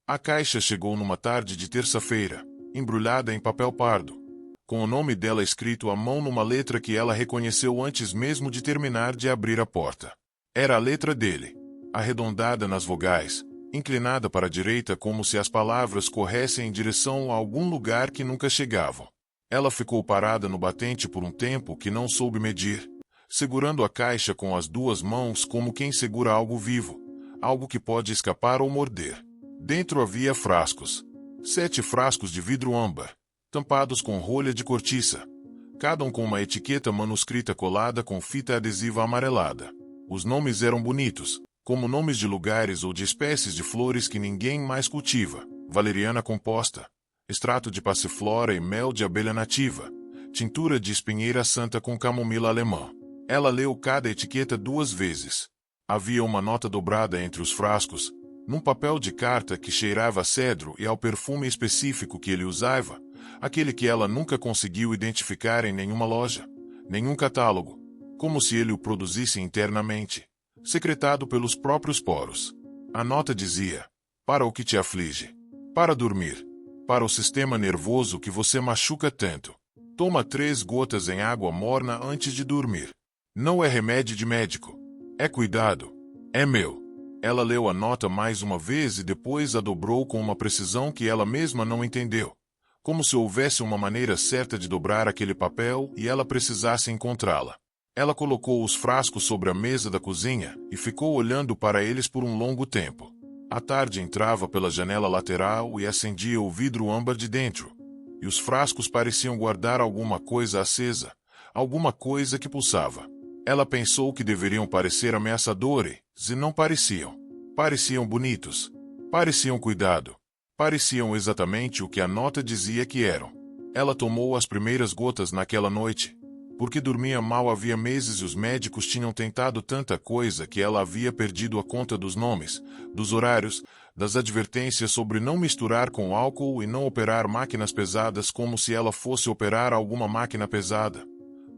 A caixa chegou numa tarde de terça-feira, embrulhada em papel pardo, com o nome dela escrito à mão numa letra que ela reconheceu antes mesmo de terminar de abrir a porta. Era a letra dele, arredondada nas vogais, inclinada para a direita como se as palavras corressem em direção a algum lugar que nunca chegavam. Ela ficou parada no batente por um tempo que não soube medir, segurando a caixa com as duas mãos como quem segura algo vivo, algo que pode escapar ou morder. Dentro havia frascos. 7 frascos de vidro âmbar, tampados com rolha de cortiça, cada um com uma etiqueta manuscrita colada com fita adesiva amarelada. Os nomes eram bonitos, como nomes de lugares ou de espécies de flores que ninguém mais cultiva: valeriana composta, extrato de passiflora e mel de abelha nativa, tintura de espinheira santa com camomila alemã. Ela leu cada etiqueta 2 vezes. Havia uma nota dobrada entre os frascos, num papel de carta que cheirava a cedro e ao perfume específico que ele usava, aquele que ela nunca conseguiu identificar em nenhuma loja, nenhum catálogo, como se ele o produzisse internamente, secretado pelos próprios poros. A nota dizia: para o que te aflige, para dormir, para o sistema nervoso que você machuca tanto. Toma 3 gotas em água morna antes de dormir. Não é remédio de médico. É cuidado. É meu. Ela leu a nota mais uma vez e depois a dobrou com uma precisão que ela mesma não entendeu, como se houvesse uma maneira certa de dobrar aquele papel e ela precisasse encontrá-la. Ela colocou os frascos sobre a mesa da cozinha e ficou olhando para eles por um longo tempo. A tarde entrava pela janela lateral e acendia o vidro âmbar de dentro, e os frascos pareciam guardar alguma coisa acesa, alguma coisa que pulsava. Ela pensou que deveriam parecer ameaçadores, e não pareciam. Pareciam bonitos. Pareciam cuidado. Pareciam exatamente o que a nota dizia que eram. Ela tomou as primeiras gotas naquela noite, porque dormia mal havia meses e os médicos tinham tentado tanta coisa que ela havia perdido a conta dos nomes, dos horários, das advertências sobre não misturar com álcool e não operar máquinas pesadas, como se ela fosse operar alguma máquina pesada.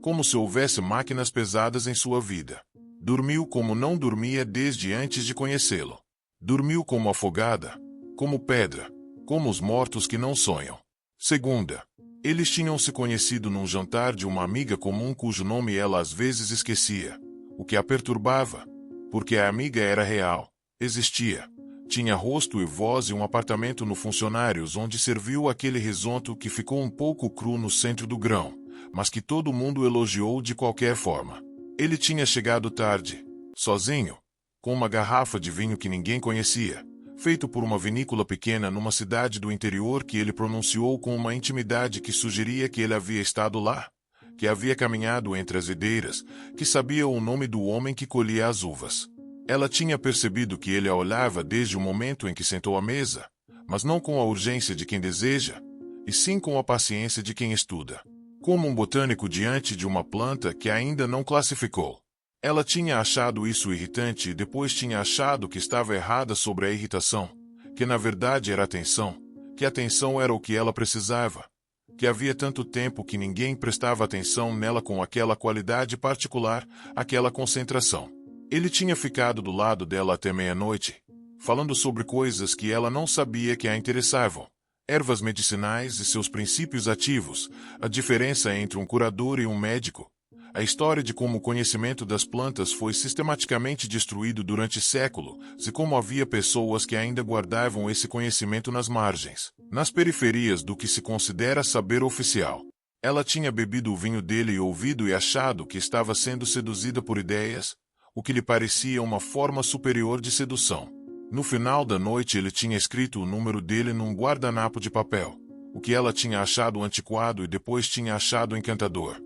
Como se houvesse máquinas pesadas em sua vida. Dormiu como não dormia desde antes de conhecê-lo. Dormiu como afogada, como pedra, como os mortos que não sonham. Segunda. Eles tinham se conhecido num jantar de uma amiga comum cujo nome ela às vezes esquecia, o que a perturbava, porque a amiga era real, existia, tinha rosto e voz e um apartamento no Funcionários onde serviu aquele risoto que ficou um pouco cru no centro do grão, mas que todo mundo elogiou de qualquer forma. Ele tinha chegado tarde, sozinho, com uma garrafa de vinho que ninguém conhecia, feito por uma vinícola pequena numa cidade do interior que ele pronunciou com uma intimidade que sugeria que ele havia estado lá, que havia caminhado entre as videiras, que sabia o nome do homem que colhia as uvas. Ela tinha percebido que ele a olhava desde o momento em que sentou à mesa, mas não com a urgência de quem deseja, e sim com a paciência de quem estuda, como um botânico diante de uma planta que ainda não classificou. Ela tinha achado isso irritante e depois tinha achado que estava errada sobre a irritação, que na verdade era atenção, que a atenção era o que ela precisava, que havia tanto tempo que ninguém prestava atenção nela com aquela qualidade particular, aquela concentração. Ele tinha ficado do lado dela até meia-noite, falando sobre coisas que ela não sabia que a interessavam, ervas medicinais e seus princípios ativos, a diferença entre um curador e um médico, a história de como o conhecimento das plantas foi sistematicamente destruído durante séculos e como havia pessoas que ainda guardavam esse conhecimento nas margens, nas periferias do que se considera saber oficial. Ela tinha bebido o vinho dele e ouvido e achado que estava sendo seduzida por ideias, o que lhe parecia uma forma superior de sedução. No final da noite ele tinha escrito o número dele num guardanapo de papel, o que ela tinha achado antiquado e depois tinha achado encantador.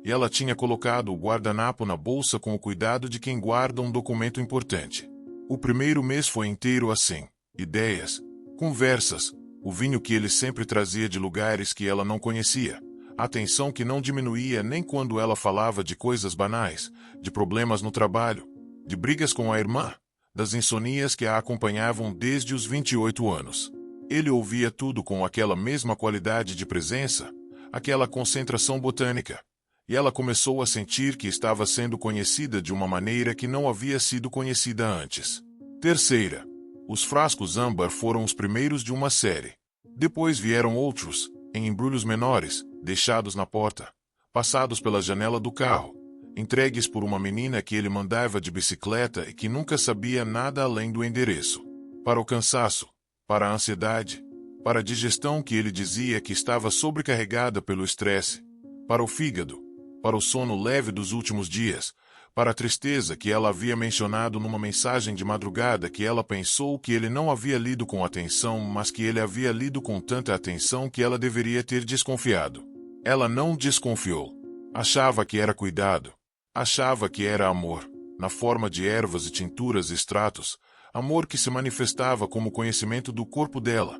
E ela tinha colocado o guardanapo na bolsa com o cuidado de quem guarda um documento importante. O primeiro mês foi inteiro assim: ideias, conversas, o vinho que ele sempre trazia de lugares que ela não conhecia, a atenção que não diminuía nem quando ela falava de coisas banais, de problemas no trabalho, de brigas com a irmã, das insônias que a acompanhavam desde os 28 anos. Ele ouvia tudo com aquela mesma qualidade de presença, aquela concentração botânica. E ela começou a sentir que estava sendo conhecida de uma maneira que não havia sido conhecida antes. Terceira. Os frascos âmbar foram os primeiros de uma série. Depois vieram outros, em embrulhos menores, deixados na porta, passados pela janela do carro, entregues por uma menina que ele mandava de bicicleta e que nunca sabia nada além do endereço. Para o cansaço, para a ansiedade, para a digestão que ele dizia que estava sobrecarregada pelo estresse, para o fígado, para o sono leve dos últimos dias, para a tristeza que ela havia mencionado numa mensagem de madrugada que ela pensou que ele não havia lido com atenção, mas que ele havia lido com tanta atenção que ela deveria ter desconfiado. Ela não desconfiou. Achava que era cuidado. Achava que era amor, na forma de ervas e tinturas e extratos, amor que se manifestava como conhecimento do corpo dela,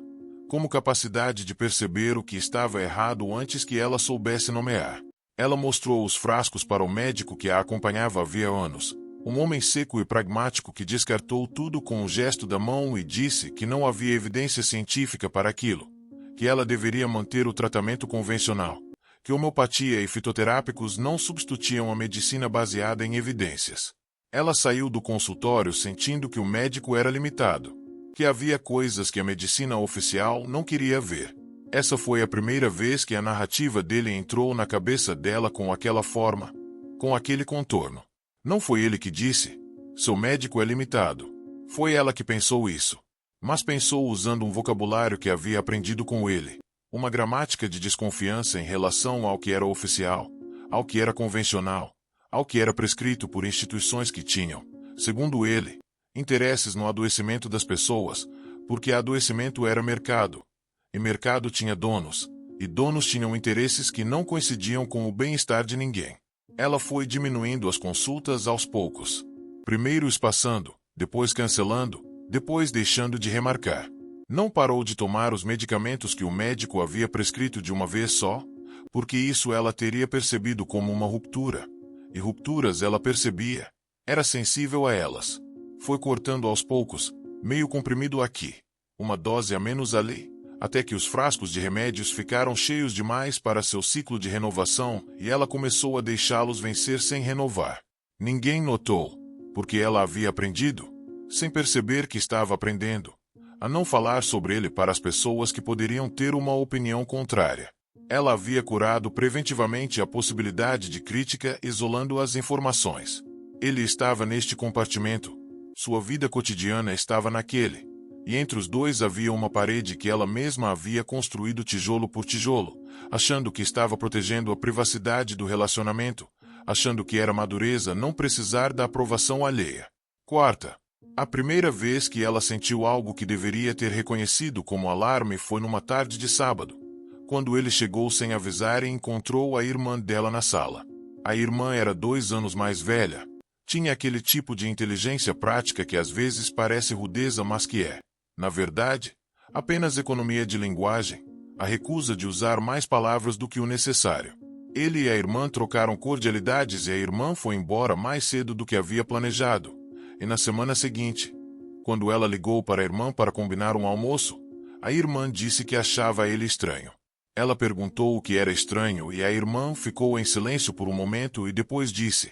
como capacidade de perceber o que estava errado antes que ela soubesse nomear. Ela mostrou os frascos para o médico que a acompanhava havia anos, um homem seco e pragmático que descartou tudo com um gesto da mão e disse que não havia evidência científica para aquilo, que ela deveria manter o tratamento convencional, que homeopatia e fitoterápicos não substituíam a medicina baseada em evidências. Ela saiu do consultório sentindo que o médico era limitado, que havia coisas que a medicina oficial não queria ver. Essa foi a primeira vez que a narrativa dele entrou na cabeça dela com aquela forma, com aquele contorno. Não foi ele que disse, seu médico é limitado. Foi ela que pensou isso. Mas pensou usando um vocabulário que havia aprendido com ele, uma gramática de desconfiança em relação ao que era oficial, ao que era convencional, ao que era prescrito por instituições que tinham, segundo ele, interesses no adoecimento das pessoas, porque adoecimento era mercado. E mercado tinha donos, e donos tinham interesses que não coincidiam com o bem-estar de ninguém. Ela foi diminuindo as consultas aos poucos. Primeiro espaçando, depois cancelando, depois deixando de remarcar. Não parou de tomar os medicamentos que o médico havia prescrito de uma vez só, porque isso ela teria percebido como uma ruptura. E rupturas ela percebia, era sensível a elas. Foi cortando aos poucos, meio comprimido aqui, uma dose a menos ali, até que os frascos de remédios ficaram cheios demais para seu ciclo de renovação e ela começou a deixá-los vencer sem renovar. Ninguém notou, porque ela havia aprendido, sem perceber que estava aprendendo, a não falar sobre ele para as pessoas que poderiam ter uma opinião contrária. Ela havia curado preventivamente a possibilidade de crítica isolando as informações. Ele estava neste compartimento, sua vida cotidiana estava naquele. E entre os dois havia uma parede que ela mesma havia construído tijolo por tijolo, achando que estava protegendo a privacidade do relacionamento, achando que era madureza não precisar da aprovação alheia. Quarta. A primeira vez que ela sentiu algo que deveria ter reconhecido como alarme foi numa tarde de sábado, quando ele chegou sem avisar e encontrou a irmã dela na sala. A irmã era 2 anos mais velha. Tinha aquele tipo de inteligência prática que às vezes parece rudeza, mas que é, na verdade, apenas economia de linguagem, a recusa de usar mais palavras do que o necessário. Ele e a irmã trocaram cordialidades e a irmã foi embora mais cedo do que havia planejado. E na semana seguinte, quando ela ligou para a irmã para combinar um almoço, a irmã disse que achava ele estranho. Ela perguntou o que era estranho e a irmã ficou em silêncio por um momento e depois disse: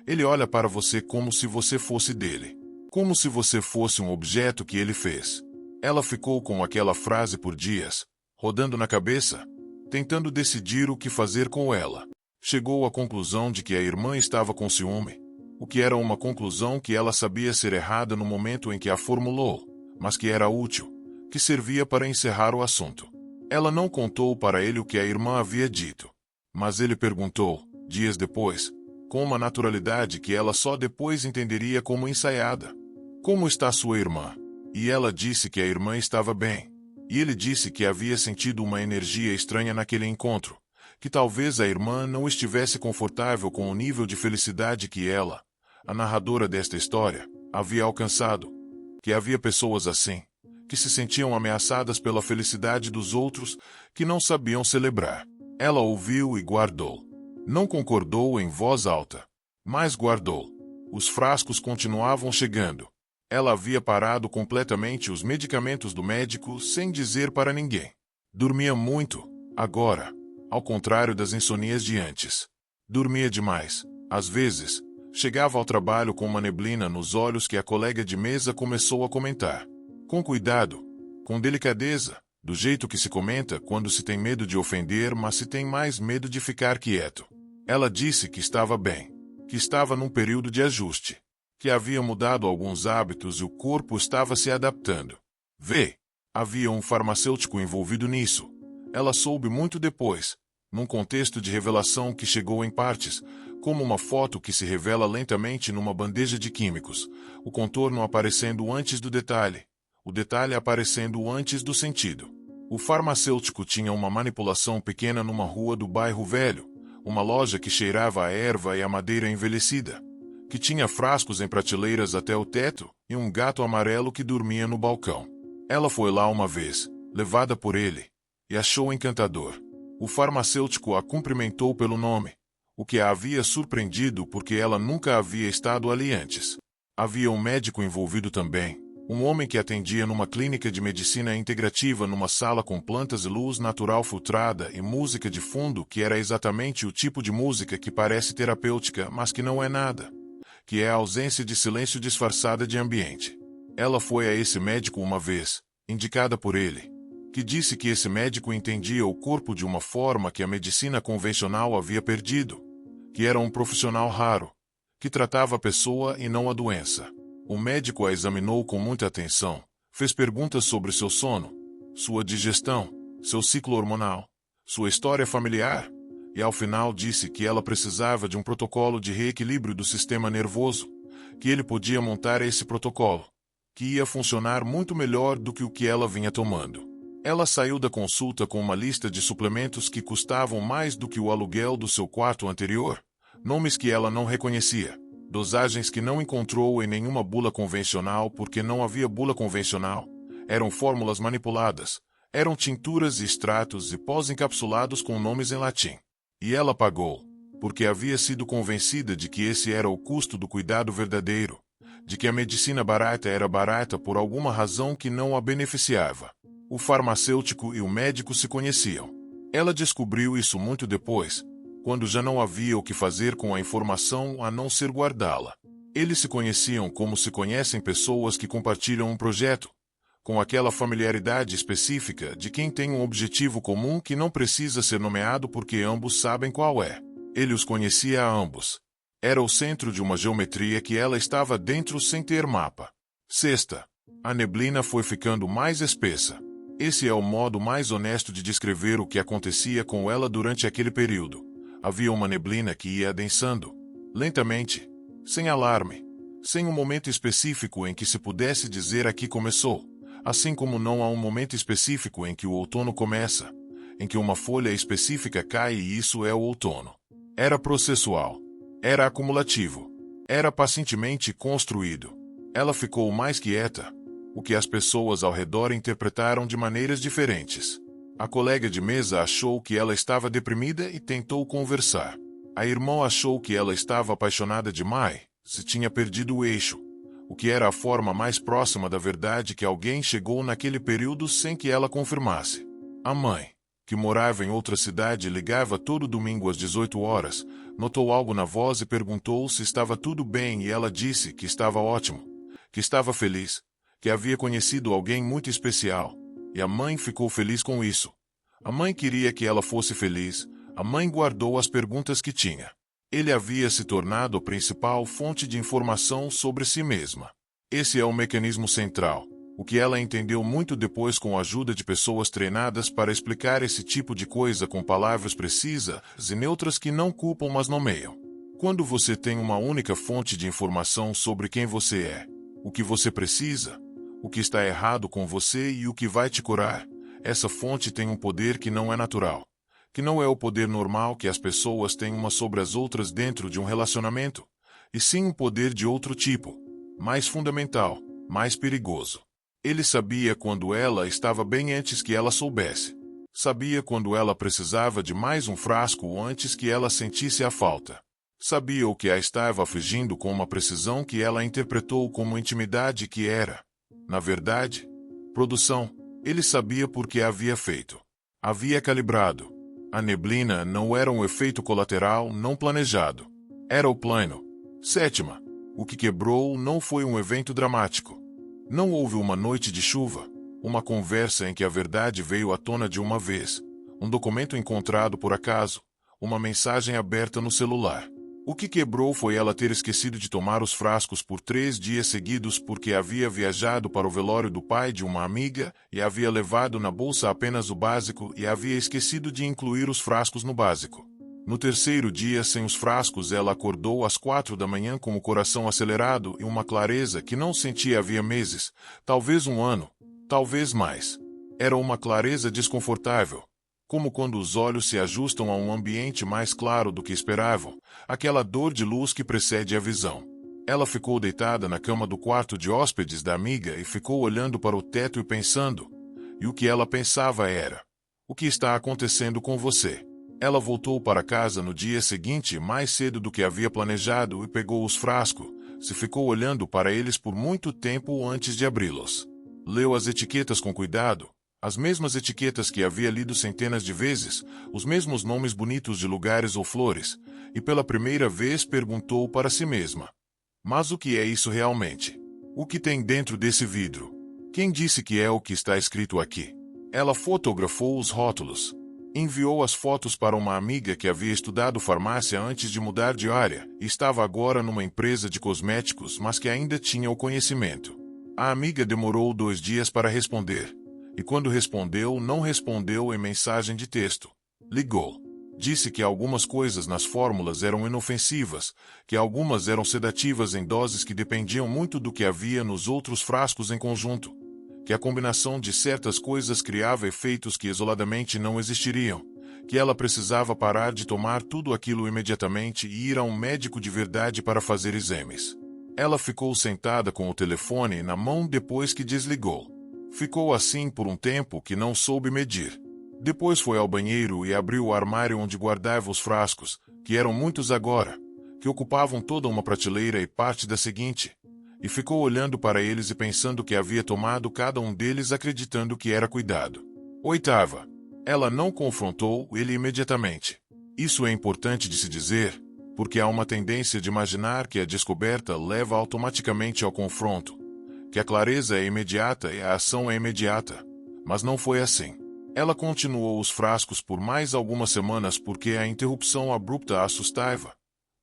ele olha para você como se você fosse dele. Como se você fosse um objeto que ele fez. Ela ficou com aquela frase por dias, rodando na cabeça, tentando decidir o que fazer com ela. Chegou à conclusão de que a irmã estava com ciúme, o que era uma conclusão que ela sabia ser errada no momento em que a formulou, mas que era útil, que servia para encerrar o assunto. Ela não contou para ele o que a irmã havia dito, mas ele perguntou, dias depois, com uma naturalidade que ela só depois entenderia como ensaiada: como está sua irmã? E ela disse que a irmã estava bem. E ele disse que havia sentido uma energia estranha naquele encontro, que talvez a irmã não estivesse confortável com o nível de felicidade que ela, a narradora desta história, havia alcançado, que havia pessoas assim, que se sentiam ameaçadas pela felicidade dos outros, que não sabiam celebrar. Ela ouviu e guardou. Não concordou em voz alta, mas guardou. Os frascos continuavam chegando. Ela havia parado completamente os medicamentos do médico sem dizer para ninguém. Dormia muito, agora, ao contrário das insônias de antes. Dormia demais. Às vezes, chegava ao trabalho com uma neblina nos olhos que a colega de mesa começou a comentar. Com cuidado, com delicadeza, do jeito que se comenta quando se tem medo de ofender, mas se tem mais medo de ficar quieto. Ela disse que estava bem, que estava num período de ajuste, que havia mudado alguns hábitos e o corpo estava se adaptando. Havia um farmacêutico envolvido nisso. Ela soube muito depois, num contexto de revelação que chegou em partes, como uma foto que se revela lentamente numa bandeja de químicos, o contorno aparecendo antes do detalhe, o detalhe aparecendo antes do sentido. O farmacêutico tinha uma manipulação pequena numa rua do bairro Velho, uma loja que cheirava a erva e a madeira envelhecida, que tinha frascos em prateleiras até o teto e um gato amarelo que dormia no balcão. Ela foi lá uma vez, levada por ele, e achou encantador. O farmacêutico a cumprimentou pelo nome, o que a havia surpreendido porque ela nunca havia estado ali antes. Havia um médico envolvido também, um homem que atendia numa clínica de medicina integrativa numa sala com plantas e luz natural filtrada e música de fundo que era exatamente o tipo de música que parece terapêutica, mas que não é nada, que é a ausência de silêncio disfarçada de ambiente. Ela foi a esse médico uma vez, indicada por ele, que disse que esse médico entendia o corpo de uma forma que a medicina convencional havia perdido, que era um profissional raro, que tratava a pessoa e não a doença. O médico a examinou com muita atenção, fez perguntas sobre seu sono, sua digestão, seu ciclo hormonal, sua história familiar, e ao final disse que ela precisava de um protocolo de reequilíbrio do sistema nervoso, que ele podia montar esse protocolo, que ia funcionar muito melhor do que o que ela vinha tomando. Ela saiu da consulta com uma lista de suplementos que custavam mais do que o aluguel do seu quarto anterior, nomes que ela não reconhecia, dosagens que não encontrou em nenhuma bula convencional porque não havia bula convencional, eram fórmulas manipuladas, eram tinturas e extratos e pós encapsulados com nomes em latim. E ela pagou, porque havia sido convencida de que esse era o custo do cuidado verdadeiro, de que a medicina barata era barata por alguma razão que não a beneficiava. O farmacêutico e o médico se conheciam. Ela descobriu isso muito depois, quando já não havia o que fazer com a informação a não ser guardá-la. Eles se conheciam como se conhecem pessoas que compartilham um projeto, com aquela familiaridade específica de quem tem um objetivo comum que não precisa ser nomeado porque ambos sabem qual é. Ele os conhecia a ambos. Era o centro de uma geometria que ela estava dentro sem ter mapa. A neblina foi ficando mais espessa. Esse é o modo mais honesto de descrever o que acontecia com ela durante aquele período. Havia uma neblina que ia adensando, lentamente, sem alarme, sem um momento específico em que se pudesse dizer aqui começou, assim como não há um momento específico em que o outono começa, em que uma folha específica cai e isso é o outono. Era processual, era acumulativo, era pacientemente construído. Ela ficou mais quieta, o que as pessoas ao redor interpretaram de maneiras diferentes. A colega de mesa achou que ela estava deprimida e tentou conversar. A irmã achou que ela estava apaixonada demais, se tinha perdido o eixo, o que era a forma mais próxima da verdade que alguém chegou naquele período sem que ela confirmasse. A mãe, que morava em outra cidade e ligava todo domingo às 18 horas, notou algo na voz e perguntou se estava tudo bem e ela disse que estava ótimo, que estava feliz, que havia conhecido alguém muito especial. E a mãe ficou feliz com isso. A mãe queria que ela fosse feliz. A mãe guardou as perguntas que tinha. Ele havia se tornado a principal fonte de informação sobre si mesma. Esse é o mecanismo central, o que ela entendeu muito depois com a ajuda de pessoas treinadas para explicar esse tipo de coisa com palavras precisas e neutras que não culpam mas nomeiam. Quando você tem uma única fonte de informação sobre quem você é, o que você precisa, o que está errado com você e o que vai te curar, essa fonte tem um poder que não é natural, que não é o poder normal que as pessoas têm umas sobre as outras dentro de um relacionamento, e sim um poder de outro tipo, mais fundamental, mais perigoso. Ele sabia quando ela estava bem antes que ela soubesse. Sabia quando ela precisava de mais um frasco antes que ela sentisse a falta. Sabia o que a estava afligindo com uma precisão que ela interpretou como intimidade que era, na verdade, produção. Ele sabia porque havia feito. Havia calibrado. A neblina não era um efeito colateral não planejado. Era o plano. O que quebrou não foi um evento dramático. Não houve uma noite de chuva, uma conversa em que a verdade veio à tona de uma vez, um documento encontrado por acaso, uma mensagem aberta no celular. O que quebrou foi ela ter esquecido de tomar os frascos por 3 dias seguidos porque havia viajado para o velório do pai de uma amiga e havia levado na bolsa apenas o básico e havia esquecido de incluir os frascos no básico. No terceiro dia sem os frascos, ela acordou às 4 da manhã com o coração acelerado e uma clareza que não sentia havia meses, talvez um ano, talvez mais. Era uma clareza desconfortável, como quando os olhos se ajustam a um ambiente mais claro do que esperavam, aquela dor de luz que precede a visão. Ela ficou deitada na cama do quarto de hóspedes da amiga e ficou olhando para o teto e pensando. E o que ela pensava era: o que está acontecendo com você? Ela voltou para casa no dia seguinte mais cedo do que havia planejado e pegou os frascos, se ficou olhando para eles por muito tempo antes de abri-los. Leu as etiquetas com cuidado, as mesmas etiquetas que havia lido centenas de vezes, os mesmos nomes bonitos de lugares ou flores, e pela primeira vez perguntou para si mesma: mas o que é isso realmente? O que tem dentro desse vidro? Quem disse que é o que está escrito aqui? Ela fotografou os rótulos. Enviou as fotos para uma amiga que havia estudado farmácia antes de mudar de área e estava agora numa empresa de cosméticos, mas que ainda tinha o conhecimento. A amiga demorou 2 dias para responder. E quando respondeu, não respondeu em mensagem de texto. Ligou. Disse que algumas coisas nas fórmulas eram inofensivas, que algumas eram sedativas em doses que dependiam muito do que havia nos outros frascos em conjunto, que a combinação de certas coisas criava efeitos que isoladamente não existiriam, que ela precisava parar de tomar tudo aquilo imediatamente e ir a um médico de verdade para fazer exames. Ela ficou sentada com o telefone na mão depois que desligou. Ficou assim por um tempo que não soube medir. Depois foi ao banheiro e abriu o armário onde guardava os frascos, que eram muitos agora, que ocupavam toda uma prateleira e parte da seguinte, e ficou olhando para eles e pensando que havia tomado cada um deles acreditando que era cuidado. Oitava. Ela não confrontou ele imediatamente. Isso é importante de se dizer, porque há uma tendência de imaginar que a descoberta leva automaticamente ao confronto, que a clareza é imediata e a ação é imediata. Mas não foi assim. Ela continuou os frascos por mais algumas semanas porque a interrupção abrupta a assustava.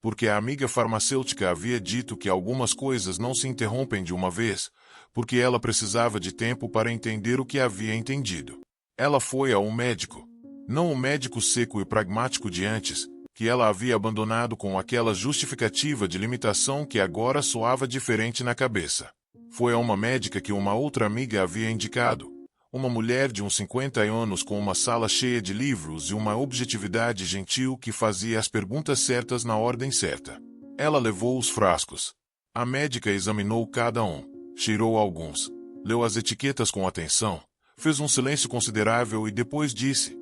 Porque a amiga farmacêutica havia dito que algumas coisas não se interrompem de uma vez, porque ela precisava de tempo para entender o que havia entendido. Ela foi a um médico. Não o médico seco e pragmático de antes, que ela havia abandonado com aquela justificativa de limitação que agora soava diferente na cabeça. Foi a uma médica que uma outra amiga havia indicado, uma mulher de uns 50 anos com uma sala cheia de livros e uma objetividade gentil que fazia as perguntas certas na ordem certa. Ela levou os frascos. A médica examinou cada um, cheirou alguns, leu as etiquetas com atenção, fez um silêncio considerável e depois disse: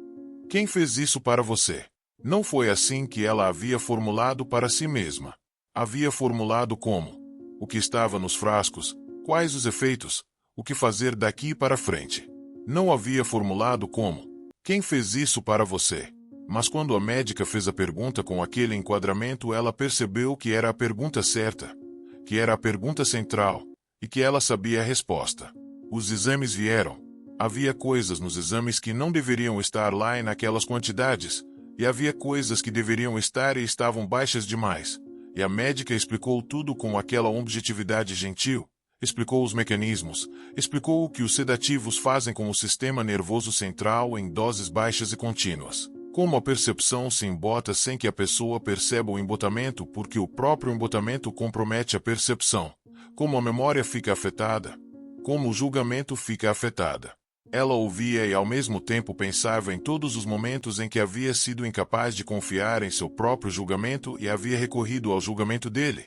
"Quem fez isso para você?" Não foi assim que ela havia formulado para si mesma. Havia formulado como: o que estava nos frascos, quais os efeitos, o que fazer daqui para frente. Não havia formulado como: quem fez isso para você? Mas quando a médica fez a pergunta com aquele enquadramento, ela percebeu que era a pergunta certa, que era a pergunta central, e que ela sabia a resposta. Os exames vieram. Havia coisas nos exames que não deveriam estar lá e naquelas quantidades, e havia coisas que deveriam estar e estavam baixas demais. E a médica explicou tudo com aquela objetividade gentil. Explicou os mecanismos, explicou o que os sedativos fazem com o sistema nervoso central em doses baixas e contínuas. Como a percepção se embota sem que a pessoa perceba o embotamento porque o próprio embotamento compromete a percepção. Como a memória fica afetada. Como o julgamento fica afetada. Ela ouvia e ao mesmo tempo pensava em todos os momentos em que havia sido incapaz de confiar em seu próprio julgamento e havia recorrido ao julgamento dele.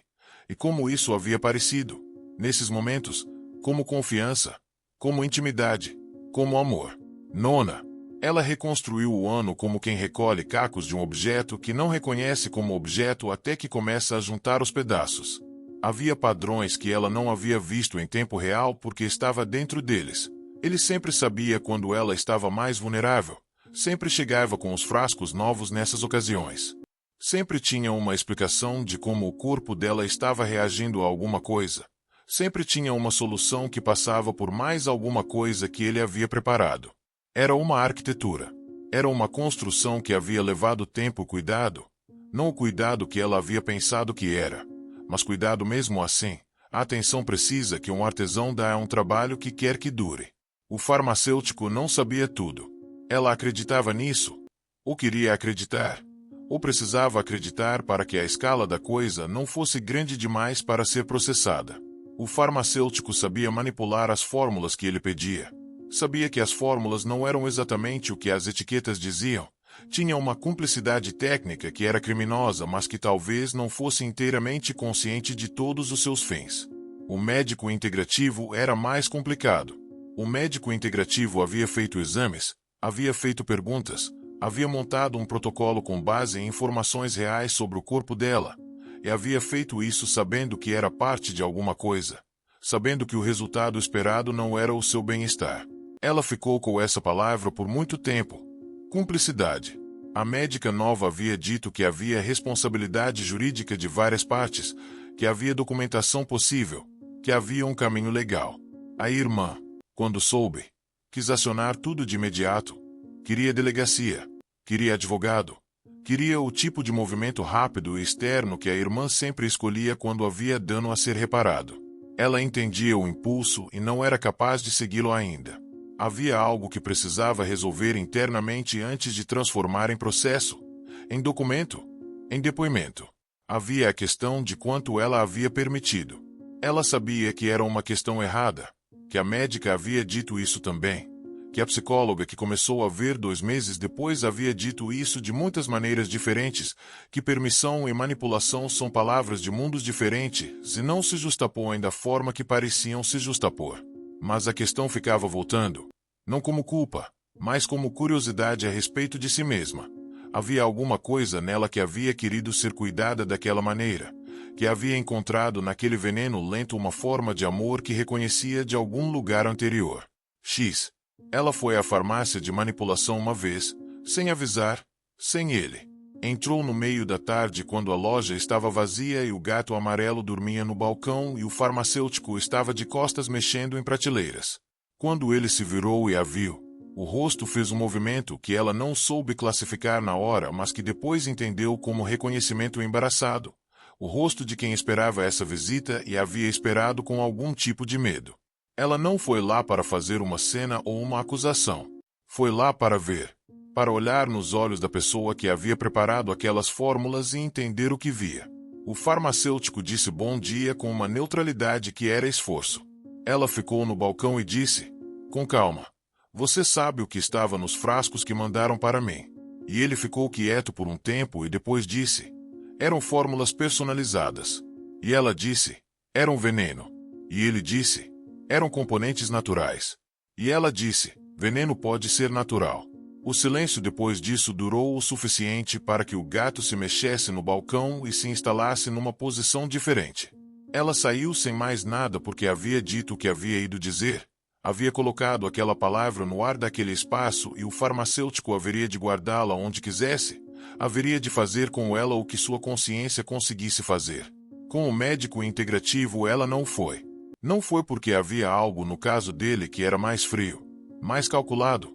E como isso havia parecido, nesses momentos, como confiança, como intimidade, como amor. Nona. Ela reconstruiu o ano como quem recolhe cacos de um objeto que não reconhece como objeto até que começa a juntar os pedaços. Havia padrões que ela não havia visto em tempo real porque estava dentro deles. Ele sempre sabia quando ela estava mais vulnerável. Sempre chegava com os frascos novos nessas ocasiões. Sempre tinha uma explicação de como o corpo dela estava reagindo a alguma coisa. Sempre tinha uma solução que passava por mais alguma coisa que ele havia preparado. Era uma arquitetura. Era uma construção que havia levado tempo e cuidado. Não o cuidado que ela havia pensado que era, mas cuidado mesmo assim. A atenção precisa que um artesão dá a um trabalho que quer que dure. O farmacêutico não sabia tudo. Ela acreditava nisso. Ou queria acreditar. Ou precisava acreditar para que a escala da coisa não fosse grande demais para ser processada. O farmacêutico sabia manipular as fórmulas que ele pedia. Sabia que as fórmulas não eram exatamente o que as etiquetas diziam. Tinha uma cumplicidade técnica que era criminosa, mas que talvez não fosse inteiramente consciente de todos os seus fins. O médico integrativo era mais complicado. O médico integrativo havia feito exames, havia feito perguntas, havia montado um protocolo com base em informações reais sobre o corpo dela, e havia feito isso sabendo que era parte de alguma coisa, sabendo que o resultado esperado não era o seu bem-estar. Ela ficou com essa palavra por muito tempo. Cumplicidade. A médica nova havia dito que havia responsabilidade jurídica de várias partes, que havia documentação possível, que havia um caminho legal. A irmã, quando soube, quis acionar tudo de imediato. Queria delegacia, queria advogado, queria o tipo de movimento rápido e externo que a irmã sempre escolhia quando havia dano a ser reparado. Ela entendia o impulso e não era capaz de segui-lo ainda. Havia algo que precisava resolver internamente antes de transformar em processo, em documento, em depoimento. Havia a questão de quanto ela havia permitido. Ela sabia que era uma questão errada, que a médica havia dito isso também, que a psicóloga que começou a ver 2 meses depois havia dito isso de muitas maneiras diferentes, que permissão e manipulação são palavras de mundos diferentes e não se justapõem da forma que pareciam se justapor. Mas a questão ficava voltando, não como culpa, mas como curiosidade a respeito de si mesma. Havia alguma coisa nela que havia querido ser cuidada daquela maneira, que havia encontrado naquele veneno lento uma forma de amor que reconhecia de algum lugar anterior. X. Ela foi à farmácia de manipulação uma vez, sem avisar, sem ele. Entrou no meio da tarde quando a loja estava vazia e o gato amarelo dormia no balcão e o farmacêutico estava de costas mexendo em prateleiras. Quando ele se virou e a viu, o rosto fez um movimento que ela não soube classificar na hora, mas que depois entendeu como reconhecimento embaraçado. O rosto de quem esperava essa visita e havia esperado com algum tipo de medo. Ela não foi lá para fazer uma cena ou uma acusação. Foi lá para ver, para olhar nos olhos da pessoa que havia preparado aquelas fórmulas e entender o que via. O farmacêutico disse bom dia com uma neutralidade que era esforço. Ela ficou no balcão e disse, com calma, você sabe o que estava nos frascos que mandaram para mim. E ele ficou quieto por um tempo e depois disse, eram fórmulas personalizadas. E ela disse, eram veneno. E ele disse, eram componentes naturais. E ela disse, veneno pode ser natural. O silêncio depois disso durou o suficiente para que o gato se mexesse no balcão e se instalasse numa posição diferente. Ela saiu sem mais nada porque havia dito o que havia ido dizer. Havia colocado aquela palavra no ar daquele espaço e o farmacêutico haveria de guardá-la onde quisesse. Haveria de fazer com ela o que sua consciência conseguisse fazer. Com o médico integrativo ela não foi. Não foi porque havia algo no caso dele que era mais frio, mais calculado,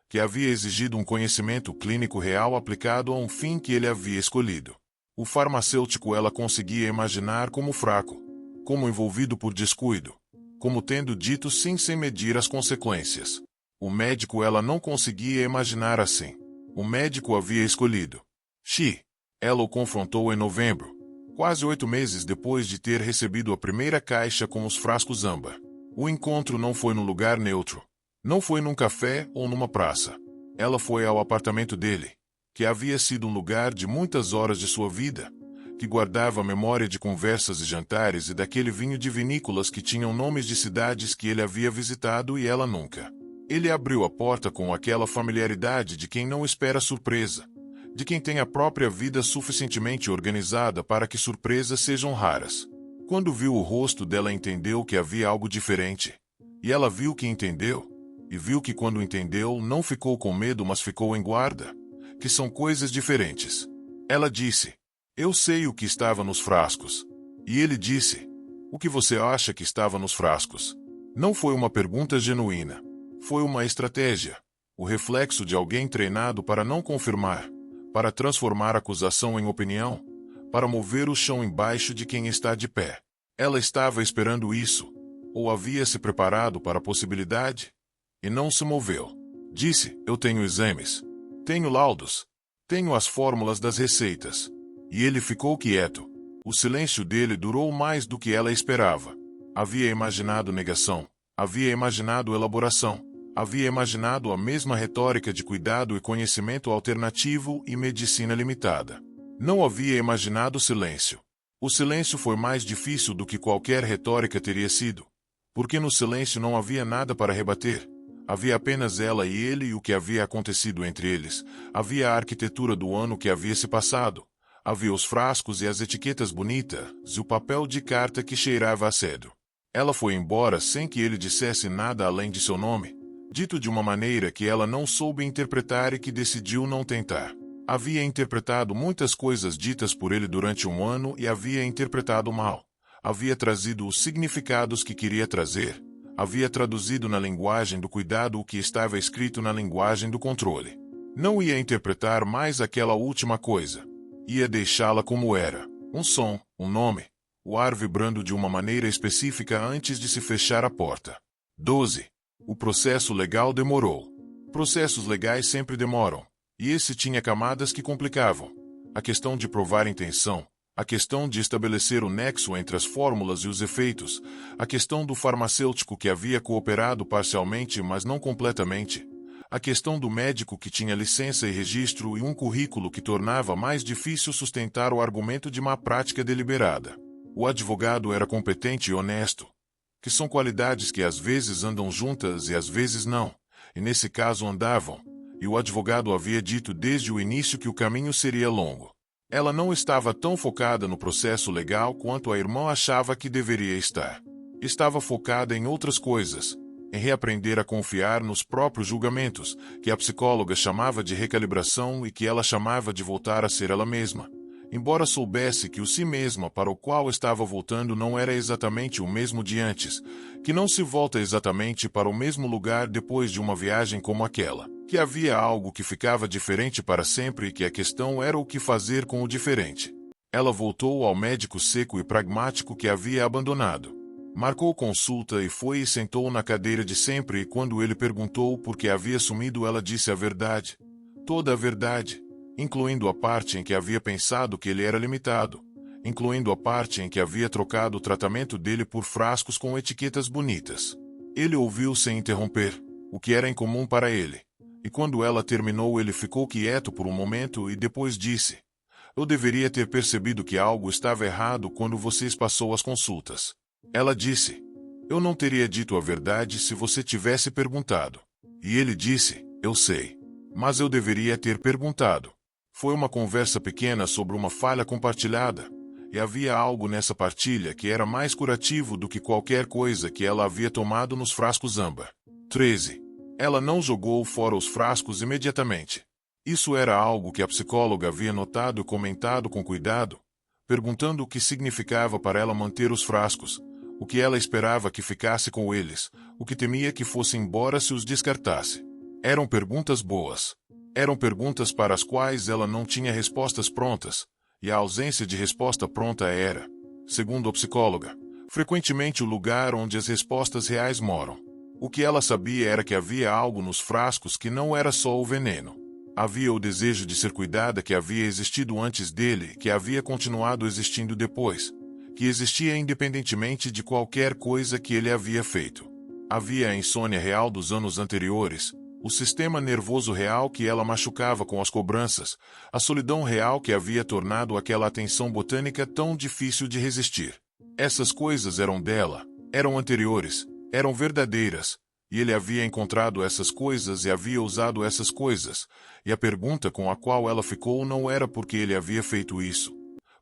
que havia exigido um conhecimento clínico real aplicado a um fim que ele havia escolhido. O farmacêutico ela conseguia imaginar como fraco, como envolvido por descuido, como tendo dito sim sem medir as consequências. O médico ela não conseguia imaginar assim. O médico havia escolhido. Ela o confrontou em novembro, quase 8 meses depois de ter recebido a primeira caixa com os frascos âmbar. O encontro não foi num lugar neutro. Não foi num café ou numa praça. Ela foi ao apartamento dele, que havia sido um lugar de muitas horas de sua vida, que guardava a memória de conversas e jantares e daquele vinho de vinícolas que tinham nomes de cidades que ele havia visitado e ela nunca. Ele abriu a porta com aquela familiaridade de quem não espera surpresa, de quem tem a própria vida suficientemente organizada para que surpresas sejam raras. Quando viu o rosto dela entendeu que havia algo diferente. E ela viu que entendeu, e viu que quando entendeu não ficou com medo mas ficou em guarda, que são coisas diferentes. Ela disse, eu sei o que estava nos frascos. E ele disse, O que você acha que estava nos frascos? Não foi uma pergunta genuína. Foi uma estratégia. O reflexo de alguém treinado para não confirmar, para transformar acusação em opinião, para mover o chão embaixo de quem está de pé. Ela estava esperando isso, ou havia se preparado para a possibilidade, e não se moveu. Disse: eu tenho exames, tenho laudos, tenho as fórmulas das receitas. E ele ficou quieto. O silêncio dele durou mais do que ela esperava. Havia imaginado negação, havia imaginado elaboração, havia imaginado a mesma retórica de cuidado e conhecimento alternativo e medicina limitada. Não havia imaginado silêncio. O silêncio foi mais difícil do que qualquer retórica teria sido, porque no silêncio não havia nada para rebater. Havia apenas ela e ele e o que havia acontecido entre eles. Havia a arquitetura do ano que havia se passado. Havia os frascos e as etiquetas bonitas, e o papel de carta que cheirava a cedro. Ela foi embora sem que ele dissesse nada além de seu nome, dito de uma maneira que ela não soube interpretar e que decidiu não tentar. Havia interpretado muitas coisas ditas por ele durante um ano e havia interpretado mal. Havia trazido os significados que queria trazer. Havia traduzido na linguagem do cuidado o que estava escrito na linguagem do controle. Não ia interpretar mais aquela última coisa. Ia deixá-la como era. Um som, um nome, o ar vibrando de uma maneira específica antes de se fechar a porta. 12. O processo legal demorou. Processos legais sempre demoram. E esse tinha camadas que complicavam. A questão de provar intenção, a questão de estabelecer o nexo entre as fórmulas e os efeitos, a questão do farmacêutico que havia cooperado parcialmente mas não completamente, a questão do médico que tinha licença e registro e um currículo que tornava mais difícil sustentar o argumento de má prática deliberada. O advogado era competente e honesto, que são qualidades que às vezes andam juntas e às vezes não, e nesse caso andavam, e o advogado havia dito desde o início que o caminho seria longo. Ela não estava tão focada no processo legal quanto a irmã achava que deveria estar. Estava focada em outras coisas, em reaprender a confiar nos próprios julgamentos, que a psicóloga chamava de recalibração e que ela chamava de voltar a ser ela mesma. Embora soubesse que o si mesma para o qual estava voltando não era exatamente o mesmo de antes, que não se volta exatamente para o mesmo lugar depois de uma viagem como aquela, que havia algo que ficava diferente para sempre e que a questão era o que fazer com o diferente. Ela voltou ao médico seco e pragmático que havia abandonado. Marcou consulta e foi e sentou na cadeira de sempre e quando ele perguntou por que havia sumido ela disse a verdade. Toda a verdade, incluindo a parte em que havia pensado que ele era limitado, incluindo a parte em que havia trocado o tratamento dele por frascos com etiquetas bonitas. Ele ouviu sem interromper, o que era incomum para ele. E quando ela terminou ele ficou quieto por um momento e depois disse: eu deveria ter percebido que algo estava errado quando vocês passou as consultas. Ela disse: eu não teria dito a verdade se você tivesse perguntado. E ele disse: eu sei. Mas eu deveria ter perguntado. Foi uma conversa pequena sobre uma falha compartilhada, e havia algo nessa partilha que era mais curativo do que qualquer coisa que ela havia tomado nos frascos âmbar. 13. Ela não jogou fora os frascos imediatamente. Isso era algo que a psicóloga havia notado e comentado com cuidado, perguntando o que significava para ela manter os frascos, o que ela esperava que ficasse com eles, o que temia que fosse embora se os descartasse. Eram perguntas boas. Eram perguntas para as quais ela não tinha respostas prontas, e a ausência de resposta pronta era, segundo a psicóloga, frequentemente o lugar onde as respostas reais moram. O que ela sabia era que havia algo nos frascos que não era só o veneno. Havia o desejo de ser cuidada que havia existido antes dele, que havia continuado existindo depois, que existia independentemente de qualquer coisa que ele havia feito. Havia a insônia real dos anos anteriores, o sistema nervoso real que ela machucava com as cobranças, a solidão real que havia tornado aquela atenção botânica tão difícil de resistir. Essas coisas eram dela, eram anteriores, eram verdadeiras, e ele havia encontrado essas coisas e havia usado essas coisas, e a pergunta com a qual ela ficou não era porque ele havia feito isso.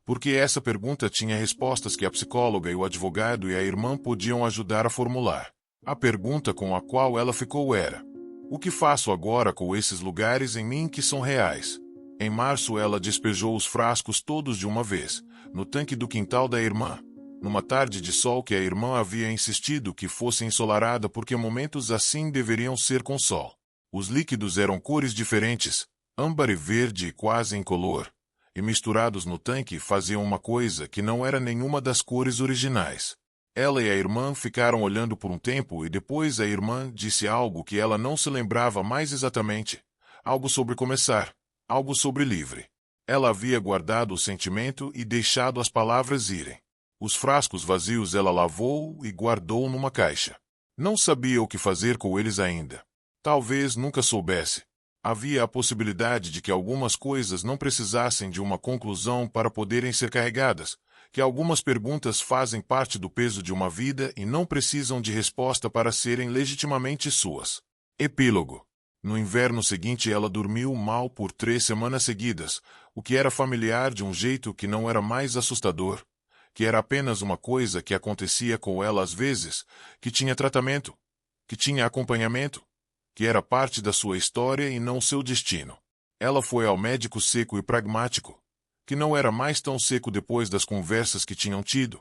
Porque essa pergunta tinha respostas que a psicóloga e o advogado e a irmã podiam ajudar a formular. A pergunta com a qual ela ficou era: o que faço agora com esses lugares em mim que são reais? Em março ela despejou os frascos todos de uma vez, no tanque do quintal da irmã. numa tarde de sol que a irmã havia insistido que fosse ensolarada porque momentos assim deveriam ser com sol. Os líquidos eram cores diferentes, âmbar e verde quase incolor, e misturados no tanque faziam uma coisa que não era nenhuma das cores originais. Ela e a irmã ficaram olhando por um tempo e depois a irmã disse algo que ela não se lembrava mais exatamente. Algo sobre começar, algo sobre livre. Ela havia guardado o sentimento e deixado as palavras irem. Os frascos vazios ela lavou e guardou numa caixa. Não sabia o que fazer com eles ainda. Talvez nunca soubesse. Havia a possibilidade de que algumas coisas não precisassem de uma conclusão para poderem ser carregadas, que algumas perguntas fazem parte do peso de uma vida e não precisam de resposta para serem legitimamente suas. Epílogo. No inverno seguinte ela dormiu mal por 3 semanas seguidas, o que era familiar de um jeito que não era mais assustador, que era apenas uma coisa que acontecia com ela às vezes, que tinha tratamento, que tinha acompanhamento, que era parte da sua história e não seu destino. Ela foi ao médico seco e pragmático, que não era mais tão seco depois das conversas que tinham tido,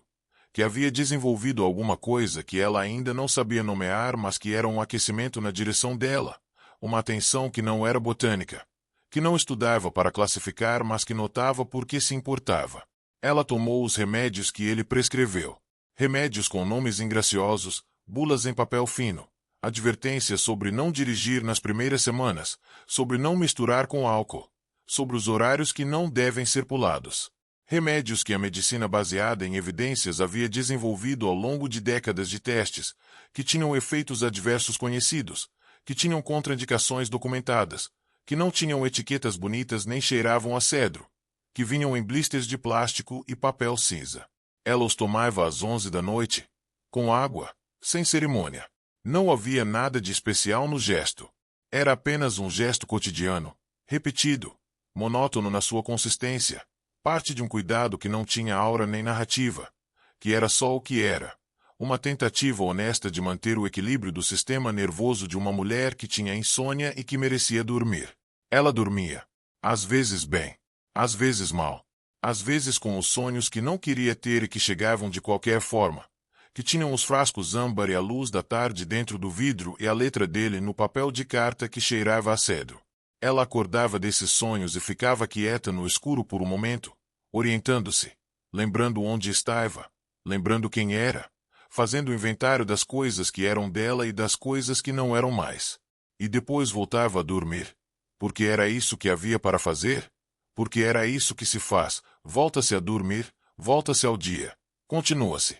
que havia desenvolvido alguma coisa que ela ainda não sabia nomear, mas que era um aquecimento na direção dela, uma atenção que não era botânica, que não estudava para classificar, mas que notava porque se importava. Ela tomou os remédios que ele prescreveu. Remédios com nomes ingraciosos, bulas em papel fino, advertências sobre não dirigir nas primeiras semanas, sobre não misturar com álcool, sobre os horários que não devem ser pulados. Remédios que a medicina baseada em evidências havia desenvolvido ao longo de décadas de testes, que tinham efeitos adversos conhecidos, que tinham contraindicações documentadas, que não tinham etiquetas bonitas nem cheiravam a cedro, que vinham em blisters de plástico e papel cinza. Ela os tomava às 11 da noite, com água, sem cerimônia. Não havia nada de especial no gesto. Era apenas um gesto cotidiano, repetido, monótono na sua consistência, parte de um cuidado que não tinha aura nem narrativa, que era só o que era. Uma tentativa honesta de manter o equilíbrio do sistema nervoso de uma mulher que tinha insônia e que merecia dormir. Ela dormia. Às vezes bem. Às vezes mal. Às vezes com os sonhos que não queria ter e que chegavam de qualquer forma. Que tinham os frascos âmbar e a luz da tarde dentro do vidro e a letra dele no papel de carta que cheirava a cedro. Ela acordava desses sonhos e ficava quieta no escuro por um momento, orientando-se, lembrando onde estava, lembrando quem era, fazendo o inventário das coisas que eram dela e das coisas que não eram mais. E depois voltava a dormir. Porque era isso que havia para fazer? Porque era isso que se faz, volta-se a dormir, volta-se ao dia, continua-se.